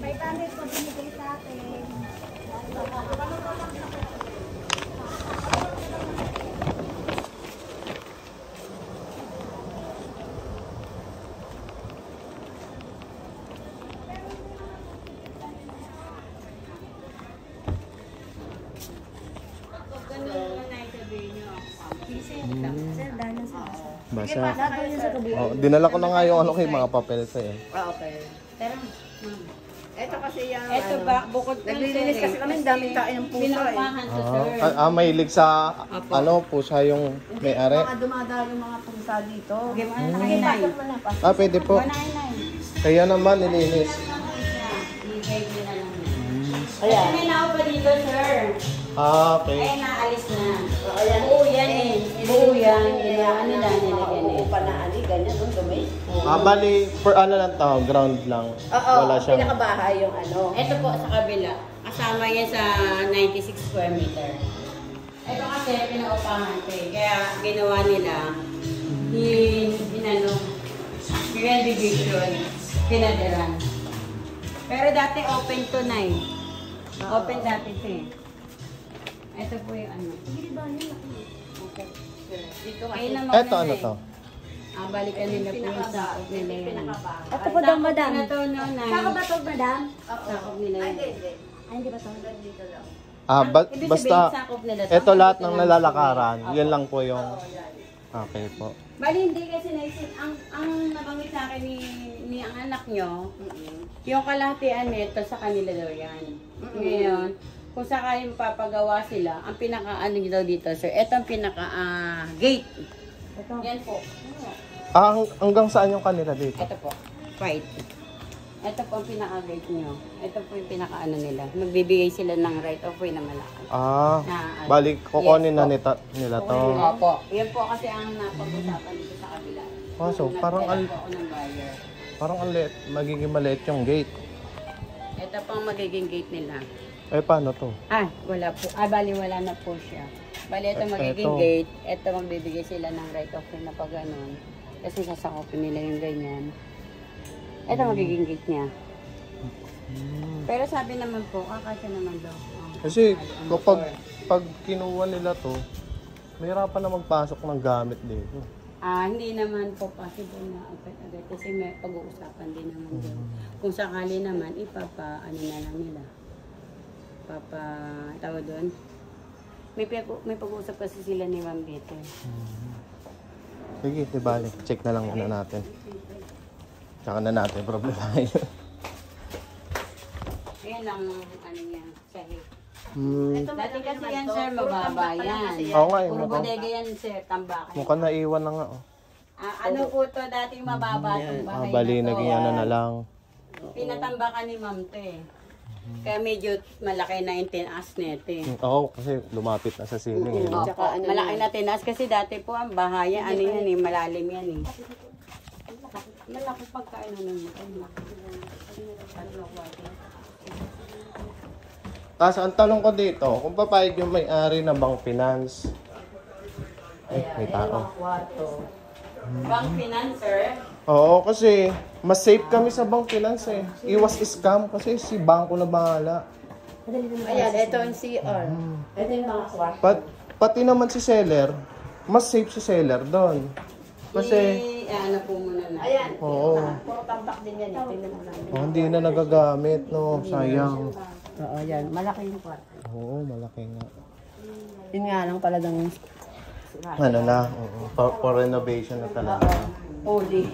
500 po binigay sa atin. Basa. Oh, dinala ko na nga yung ano kay mga papel sa eh. Okay. Pero, ito kasi yung Ito ba, bukod naglilinis kasi kami, daming tayo ng pusa eh. Pinaupahan to, sir. Mahilig sa ano, pusa yung may-ari. Mga dumadalo yung mga pusa dito. Pasok mo na. Pwede po. 199. Kaya naman nilinis. I-guide nyo na lang. Ayan. May naupa dito, sir. Okay. Ay, naalis na. Ayan. Buo yan eh. Buo yan. Ginawa nila, nilagyan eh. Upa na ali, ganyan, yung dumi. Bali, for ano lang to, ground lang. Oo, Wala siyang... pinakabahay yung ano. Ito po sa kabila. Kasama yan sa 96 square meter. Ito kasi pinaupahan ko eh. Kaya ginawa nila, renovation, pinadiran. Pero dati open to na eh. Open dati to eh. Ito po yung ano. Okay. Dito Kayo kasi. na Eto, ano to? Balikan nila po yung sakop nila yan. Ito po daw, madam. Ito no, Saka ba ito, madam? sakop nila Ay, yan. hindi. Ay, hindi ba ito? Dito lang. Ibig Basta, sabihin, sakop nila to. eto lahat ng nalalakaran, yan lang po yung... Okay po. Bali, hindi kasi naisip. Ang nabanggit sa akin ni ang anak nyo, yung kalahatian nito sa kanila daw yan. Ngayon, kung sakali mapapagawa sila, ang pinaka-ano daw dito, sir, ito ang pinaka-gate. Yan po. Hanggang saan yung kanila dito? Ito po. Right. Ito po ang pinaka-gate nyo. Ito po yung pinaka-ano nila. Magbibigay sila ng right of way na malaki. Bali, kukunin na Yes, nila to. Opo. Yan po kasi ang napag-usapan dito sa kabila. So, parang Nagdala po ako ng buyer. parang ang liit, magiging maliit yung gate. Ito po ang magiging gate nila. Paano to? Wala po. Bali wala na po siya. Bali ito magiging Eto. gate. Ito magbibigay sila ng right of way na pag ganun. Kasi sasakopin nila yung ganyan. Ito magiging gate niya. Pero sabi naman po, kakasya naman daw. Kasi kapag kinuha nila to, mahirapan na magpasok ng gamit dito. Hindi naman po possible na agad-agad kasi may pag-uusapan din naman doon. Kung sakali naman, ano na lang nila. Tawag doon. May pag-uusap kasi sila ni Ma'am Bete. Sige, di bali. Check na lang muna natin. Tsaka na natin problemahin. Ayan lang ano niya, sahig. Ito, Dati madam, kasi naman yan, to. sir, Puro mababa tambak pa lang yan. kasi Oo nga, Puro mukhang, bodega yan, sir, tambakan. mukhang naiwan na nga. Oh. Ano po to, dating mababa itong bahay Bali, na to. naging ano na lang. Pinatambakan ni Ma'am to eh. Kaya medyo malaki na yung tinaas nito eh. Oo, kasi lumapit na sa ceiling. Eh. Opo, malaki na tinaas kasi dati po ang bahay, ano yan eh, malalim yan eh. Malaki pagkaano naman. Tapos ang talong ko dito, kung papayag yung may-ari na Bank Finance. May tao. Bank financer. Oo, kasi mas safe kami sa Bank Finance eh. Iwas scam kasi si bangko na bahala. Ayan, ito yung CR. Ito yung mga kwarto. Pati naman si seller, mas safe si seller doon. Kasi, Ano po muna na. Ayan, oo, puro tambak din yan. Tingnan mo namin. hindi na nagagamit, no? Sayang. Oo, yan. Malaki yung kwarto. Oo, malaki nga. Yun nga lang talagang Ano na, oo. For renovation na talaga. holy.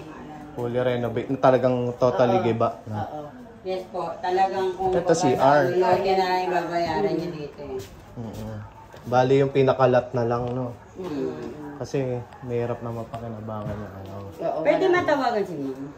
Fully renovate, na talagang totally giba. Na. Oo. Yes po, talagang kung Ito CR. Lagi na lang ibabayaran niyo dito eh. Bali yung pinakalat na lang, no? Kasi mahirap na mapakinabangan yung ano. Oo. Pwede matawagan si Ma'am.